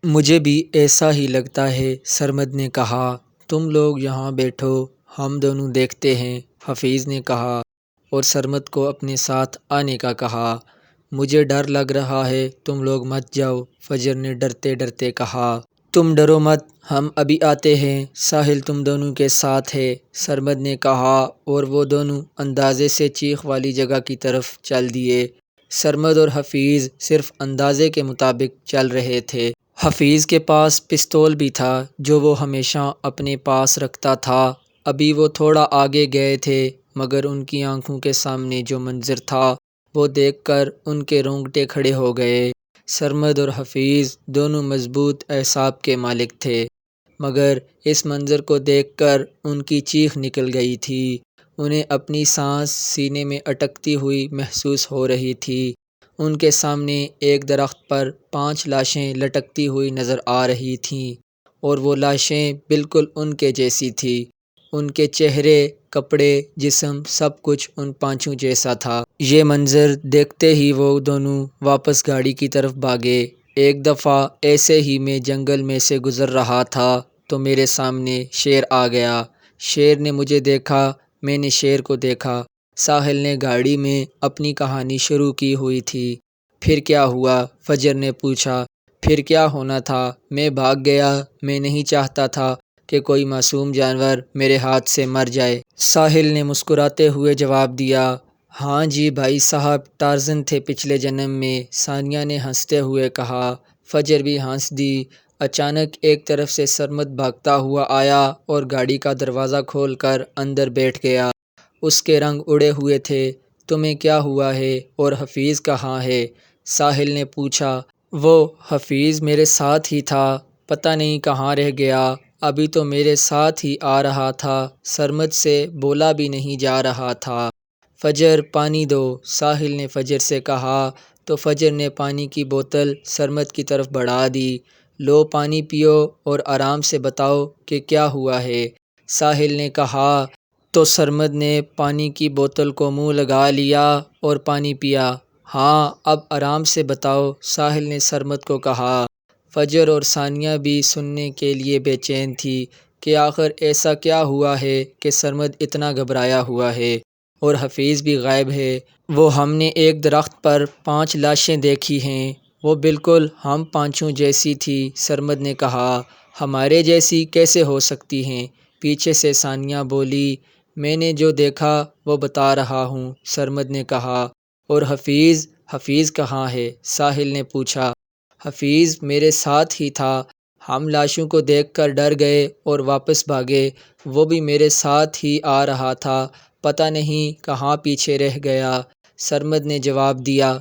مجھے بھی ایسا ہی لگتا ہے، سرمد نے کہا۔ تم لوگ یہاں بیٹھو، ہم دونوں دیکھتے ہیں، حفیظ نے کہا اور سرمد کو اپنے ساتھ آنے کا کہا۔ مجھے ڈر لگ رہا ہے، تم لوگ مت جاؤ، فجر نے ڈرتے ڈرتے کہا۔ تم ڈرو مت، ہم ابھی آتے ہیں، ساحل تم دونوں کے ساتھ ہے، سرمد نے کہا اور وہ دونوں اندازے سے چیخ والی جگہ کی طرف چل دیے۔ سرمد اور حفیظ صرف اندازے کے مطابق چل رہے تھے۔ حفیظ کے پاس پستول بھی تھا جو وہ ہمیشہ اپنے پاس رکھتا تھا۔ ابھی وہ تھوڑا آگے گئے تھے مگر ان کی آنکھوں کے سامنے جو منظر تھا وہ دیکھ کر ان کے رونگٹے کھڑے ہو گئے۔ سرمد اور حفیظ دونوں مضبوط اعصاب کے مالک تھے مگر اس منظر کو دیکھ کر ان کی چیخ نکل گئی تھی۔ انہیں اپنی سانس سینے میں اٹکتی ہوئی محسوس ہو رہی تھی۔ ان کے سامنے ایک درخت پر 5 لاشیں لٹکتی ہوئی نظر آ رہی تھیں اور وہ لاشیں بالکل ان کے جیسی تھیں۔ ان کے چہرے، کپڑے، جسم سب کچھ ان 5 جیسا تھا۔ یہ منظر دیکھتے ہی وہ دونوں واپس گاڑی کی طرف بھاگے۔ ایک دفعہ ایسے ہی میں جنگل میں سے گزر رہا تھا تو میرے سامنے شیر آ گیا۔ شیر نے مجھے دیکھا، میں نے شیر کو دیکھا۔ ساحل نے گاڑی میں اپنی کہانی شروع کی ہوئی تھی۔ پھر کیا ہوا؟ فجر نے پوچھا۔ پھر کیا ہونا تھا؟ میں بھاگ گیا، میں نہیں چاہتا تھا کہ کوئی معصوم جانور میرے ہاتھ سے مر جائے۔ ساحل نے مسکراتے ہوئے جواب دیا۔ ہاں جی بھائی صاحب، ٹارزن تھے پچھلے جنم میں، ثانیہ نے ہنستے ہوئے کہا۔ فجر بھی ہنس دی۔ اچانک ایک طرف سے سرمد بھاگتا ہوا آیا اور گاڑی کا دروازہ کھول کر اندر بیٹھ گیا۔ اس کے رنگ اڑے ہوئے تھے۔ تمہیں کیا ہوا ہے اور حفیظ کہاں ہے؟ ساحل نے پوچھا۔ وہ حفیظ میرے ساتھ ہی تھا، پتہ نہیں کہاں رہ گیا، ابھی تو میرے ساتھ ہی آ رہا تھا، سرمد سے بولا بھی نہیں جا رہا تھا۔ فجر پانی دو، ساحل نے فجر سے کہا تو فجر نے پانی کی بوتل سرمد کی طرف بڑھا دی۔ لو پانی پیو اور آرام سے بتاؤ کہ کیا ہوا ہے، ساحل نے کہا تو سرمد نے پانی کی بوتل کو منہ لگا لیا اور پانی پیا۔ ہاں اب آرام سے بتاؤ، ساحل نے سرمد کو کہا۔ فجر اور ثانیہ بھی سننے کے لیے بے چین تھی کہ آخر ایسا کیا ہوا ہے کہ سرمد اتنا گھبرایا ہوا ہے اور حفیظ بھی غائب ہے۔ وہ ہم نے ایک درخت پر 5 لاشیں دیکھی ہیں، وہ بالکل ہم 5 جیسی تھی، سرمد نے کہا۔ ہمارے جیسی کیسے ہو سکتی ہیں؟ پیچھے سے ثانیہ بولی۔ میں نے جو دیکھا وہ بتا رہا ہوں، سرمد نے کہا۔ اور حفیظ کہاں ہے؟ ساحل نے پوچھا۔ حفیظ میرے ساتھ ہی تھا، ہم لاشوں کو دیکھ کر ڈر گئے اور واپس بھاگے، وہ بھی میرے ساتھ ہی آ رہا تھا، پتہ نہیں کہاں پیچھے رہ گیا، سرمد نے جواب دیا۔